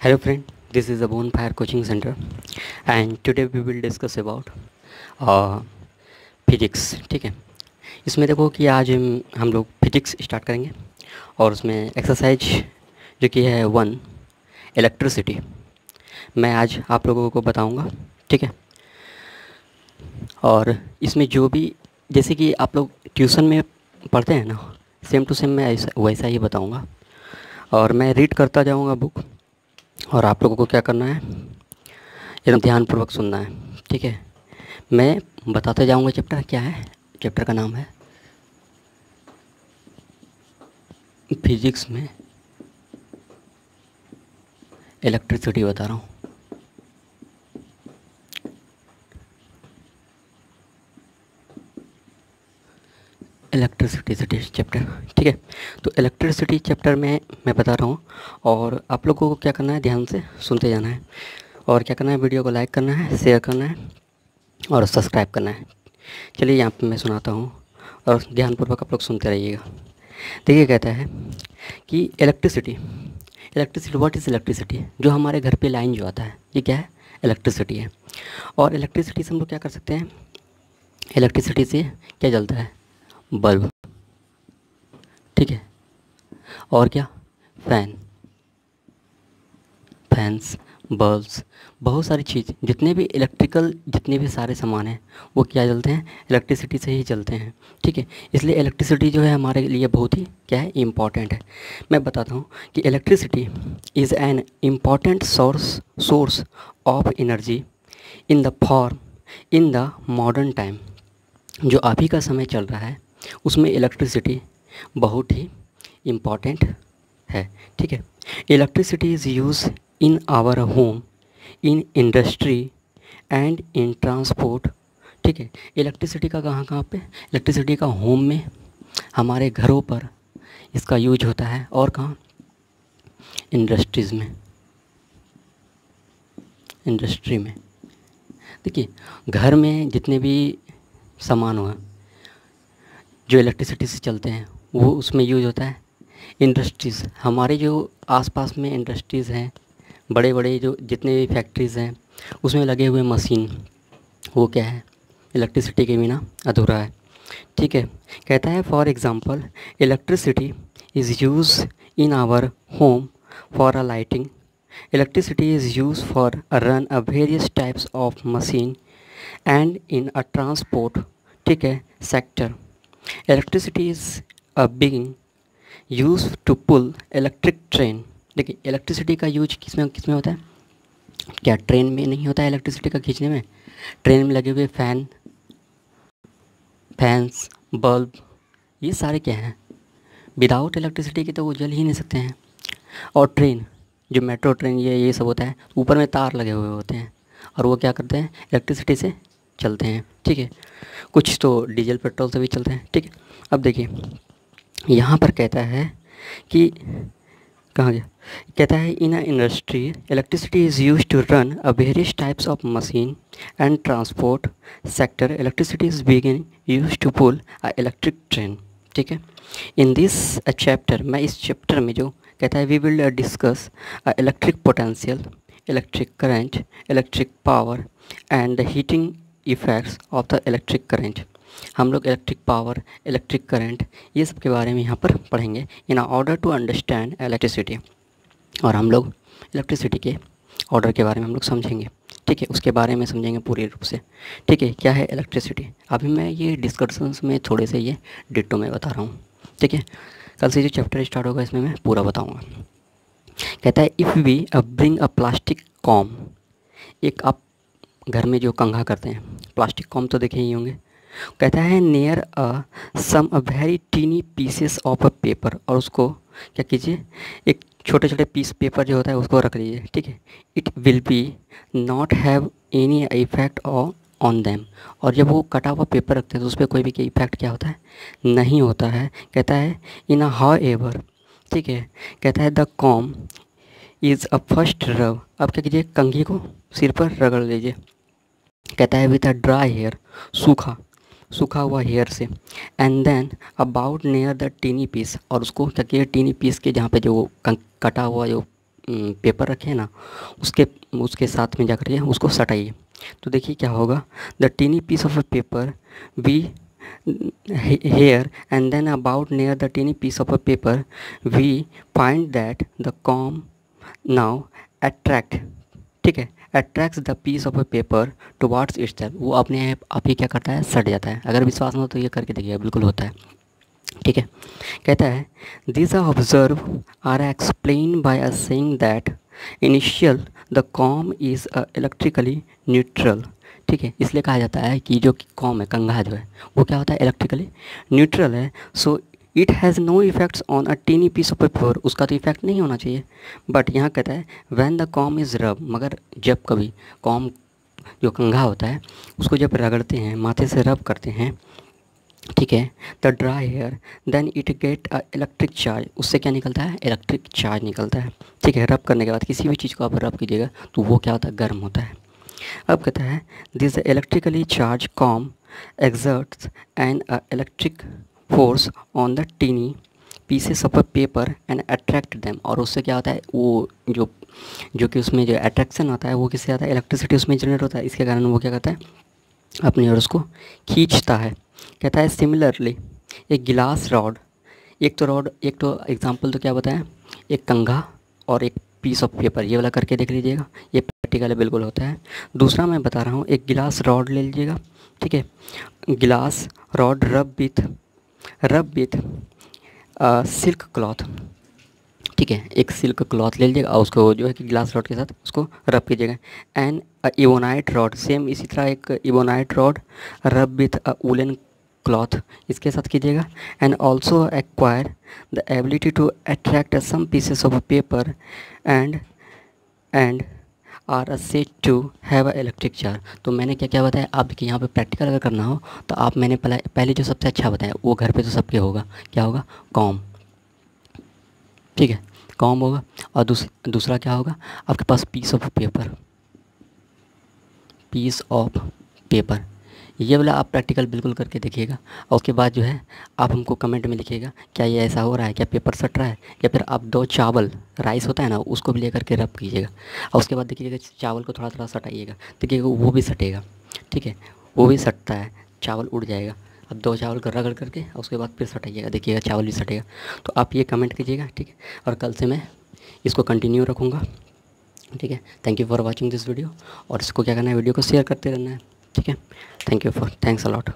Hello friend, this is the Bonfire Coaching Center and today we will discuss about physics. ठीक है, इसमें देखो कि आज हम लोग फिजिक्स स्टार्ट करेंगे और उसमें एक्सरसाइज जो कि है 1 इलेक्ट्रिसिटी मैं आज आप लोगों को बताऊंगा। ठीक है, और इसमें जो भी जैसे कि आप लोग ट्यूशन में पढ़ते हैं ना, सेम टू सेम मैं वैसा ही बताऊंगा और मैं रीड करता जाऊंगा बुक और आप लोगों को क्या करना है, एकदम ध्यानपूर्वक सुनना है। ठीक है, मैं बताते जाऊंगा चैप्टर क्या है। चैप्टर का नाम है फिजिक्स में इलेक्ट्रिसिटी, बता रहा हूँ। Electricity chapter. ठीक है, तो इलेक्ट्रिसिटी चैप्टर में मैं बता रहा हूँ और आप लोगों को क्या करना है, ध्यान से सुनते जाना है और क्या करना है, वीडियो को लाइक करना है, शेयर करना है और सब्सक्राइब करना है। चलिए यहाँ पे मैं सुनाता हूँ और ध्यानपूर्वक आप लोग सुनते रहिएगा। देखिए, कहता है कि इलेक्ट्रिसिटी व्हाट इज़ इलेक्ट्रिसिटी, जो हमारे घर पे लाइन जो आता है ये क्या है, इलेक्ट्रिसिटी है। और इलेक्ट्रिसिटी से हम लोग क्या कर सकते हैं, इलेक्ट्रिसिटी से क्या जलता है, बल्ब। ठीक है, और क्या, फैंस, बल्ब्स, बहुत सारी चीज़, जितने भी इलेक्ट्रिकल जितने भी सारे सामान हैं वो क्या जलते हैं, इलेक्ट्रिसिटी से ही चलते हैं। ठीक है, इसलिए इलेक्ट्रिसिटी जो है हमारे लिए बहुत ही क्या है, इम्पॉर्टेंट है। मैं बताता हूँ कि electricity is an important source of energy in the modern time. जो अभी का समय चल रहा है उसमें इलेक्ट्रिसिटी बहुत ही इम्पॉर्टेंट है। ठीक है, electricity is use in our home, in industry and in transport. ठीक है, इलेक्ट्रिसिटी का कहाँ कहाँ पे, इलेक्ट्रिसिटी का होम में, हमारे घरों पर इसका यूज होता है, और कहाँ, इंडस्ट्री में। देखिए, घर में जितने भी सामान हुआ जो इलेक्ट्रिसिटी से चलते हैं वो उसमें यूज होता है। इंडस्ट्रीज़, हमारे जो आसपास में इंडस्ट्रीज़ हैं, बड़े बड़े जो जितने भी फैक्ट्रीज़ हैं उसमें लगे हुए मशीन, वो क्या है, इलेक्ट्रिसिटी के बिना अधूरा है। ठीक है, कहता है for example electricity is use in our home for a lighting, electricity is use for run a various types of machine and in a transport. ठीक है, sector, electricity is a being use to pull electric train. देखिए, इलेक्ट्रिसिटी का use किस में होता है, क्या ट्रेन में नहीं होता है इलेक्ट्रिसिटी का खींचने में। ट्रेन में लगे हुए फैंस, बल्ब, ये सारे क्या हैं, विदाउट इलेक्ट्रिसिटी के तो वो जल ही नहीं सकते हैं। और ट्रेन, जो मेट्रो ट्रेन, ये सब होता है, ऊपर में तार लगे हुए होते हैं और वो क्या करते हैं, इलेक्ट्रिसिटी से चलते हैं। ठीक है, कुछ तो डीजल पेट्रोल से भी चलते हैं। ठीक है, अब देखिए यहाँ पर कहता है कि कहाँ गया, कहता है in a industry electricity is use to run a various types of machine and transport sector, electricity is begin use to pull a electric train. ठीक है, इन दिस चैप्टर, मैं इस चैप्टर में जो कहता है we will discuss electric potential, electric current, electric power and the heating effects of the electric current. हम लोग इलेक्ट्रिक पावर, इलेक्ट्रिक करंट, ये सब के बारे में यहाँ पर पढ़ेंगे in order to understand electricity. और हम लोग इलेक्ट्रिसिटी के ऑर्डर के बारे में हम लोग समझेंगे। ठीक है, उसके बारे में समझेंगे पूरी रूप से। ठीक है, क्या है इलेक्ट्रिसिटी, अभी मैं ये डिस्कशंस में थोड़े से ये डिटो में बता रहा हूँ। ठीक है, कल से जो चैप्टर स्टार्ट होगा इसमें मैं पूरा बताऊँगा। कहता है if we bring a plastic comb, एक आप घर में जो कंघा करते हैं, प्लास्टिक कॉम तो देखे ही होंगे। कहता है near a very tiny pieces of a paper, और उसको क्या कीजिए, एक छोटे छोटे पीस पेपर जो होता है उसको रख लीजिए। ठीक है, it will be not have any effect on them, और जब वो कटा हुआ पेपर रखते हैं तो उस पर कोई भी इफेक्ट क्या होता है, नहीं होता है। कहता है इन हाउ एवर, ठीक है, कहता है the comb is a first रब, अब क्या कीजिए, कंघी को सिर पर रगड़ लीजिए। कहता है विथ अ ड्राई हेयर, सूखा हुआ हेयर से, and then about near the tiny piece, और उसको क्या किया, टीनी पीस के जहाँ पे जो कटा हुआ जो पेपर रखे हैं ना, उसके उसके साथ में जा कर के उसको सटाइए। तो देखिए क्या होगा, the tiny piece of a paper we here and then about near the teeny piece of a paper we find that the comb now attract, ठीक है, attracts the piece of a paper towards itself. वो अपने आप ही क्या करता है, सट जाता है। अगर विश्वास ना हो तो ये करके देखिएगा, बिल्कुल होता है। ठीक है, कहता है this observe are explain by a saying that initial the comb is a electrically neutral. ठीक है, इसलिए कहा जाता है कि जो कॉम है, कंघा जो है, वो क्या होता है, इलेक्ट्रिकली न्यूट्रल है। So it has no effects on a tiny piece of paper, उसका तो इफेक्ट नहीं होना चाहिए। बट यहाँ कहता है व्हेन द कॉम इज़ रब, मगर जब कभी कॉम जो कंघा होता है उसको जब रगड़ते हैं, माथे से रब करते हैं, ठीक है, the dry hair then it get a electric charge, उससे क्या निकलता है, इलेक्ट्रिक चार्ज निकलता है। ठीक है, रब करने के बाद किसी भी चीज़ को आप रब कीजिएगा तो वो क्या होता है, गर्म होता है। अब कहता है this electrically charge com exerts an electric force on the tiny pieces of a paper and attract them। और उससे क्या होता है, वो जो कि उसमें जो अट्रैक्शन होता है वो किससे आता है, इलेक्ट्रिसिटी उसमें जनरेट होता है, इसके कारण वो क्या करता है, अपनी ओर उसको खींचता है। कहता है सिमिलरली एक गिलास रॉड, एक तो एग्जांपल तो क्या बताया, एक कंघा और एक पीस ऑफ पेपर, ये वाला करके देख लीजिएगा, ये प्रैक्टिकल बिल्कुल होता है। दूसरा मैं बता रहा हूँ, एक गिलास रॉड ले लीजिएगा, ठीक है, गिलास rod rub with silk cloth. ठीक है, एक सिल्क क्लॉथ ले लीजिएगा और उसको जो है कि ग्लास रॉड के साथ उसको रब कीजिएगा। एंड इबोनाइट रॉड, सेम इसी तरह एक ebonite rod rub with a woollen cloth, इसके साथ कीजिएगा। And also acquire the ability to attract some pieces of paper and are set to have a electric charge. तो मैंने क्या क्या बताया, आप देखिए यहाँ पे प्रैक्टिकल अगर करना हो तो आप मैंने पहले जो सबसे अच्छा बताया वो घर पे तो सबके होगा, क्या होगा, कॉम। ठीक है, कॉम होगा। और दूसरा क्या होगा आपके पास, पीस ऑफ पेपर। ये वाला आप प्रैक्टिकल बिल्कुल करके देखिएगा और उसके बाद जो है आप हमको कमेंट में लिखिएगा क्या ये ऐसा हो रहा है, क्या पेपर सट रहा है, या फिर आप 2 चावल राइस होता है ना उसको भी लेकर के रब कीजिएगा और उसके बाद देखिएगा चावल को थोड़ा थोड़ा सटाइएगा, देखिएगा वो भी सटेगा। ठीक है, वो भी सटता है, चावल उड़ जाएगा। अब 2 चावल को रगड़ करके और उसके बाद फिर सटाइएगा, देखिएगा चावल भी सटेगा। तो आप ये कमेंट कीजिएगा, ठीक है, और कल से मैं इसको कंटिन्यू रखूँगा। ठीक है, thank you for watching this video. और इसको क्या करना है, वीडियो को शेयर करते रहना है। ठीक है, थैंक्स अ लॉट।